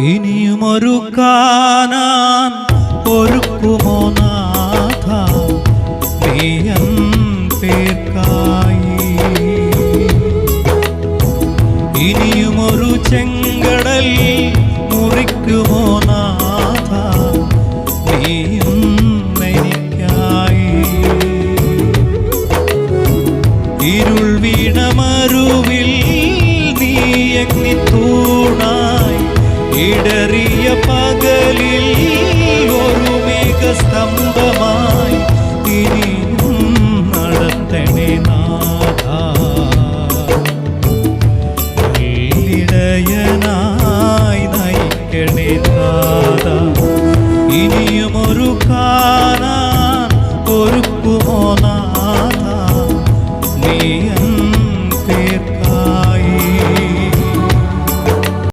ഇനിയുമൊരു കാനാൻ ഒരുക്കുമോ നാഥ നീയൻ പേർക്കായി. ഇനിയുമൊരു ചെങ്കടൽ മുറിക്കുമോ നാഥ നീയും എനിക്കായി. ഇരുൾ വീണമരുവിൽ നീ എങ്ങിത്തൂണായി. ഇടറിയ പകലിൽ ഒരു മേഘസ്തംഭമായി ഇനിയും നടത്തണേ നാഥ. ഇടയനായി നയിക്കണേ നാഥ.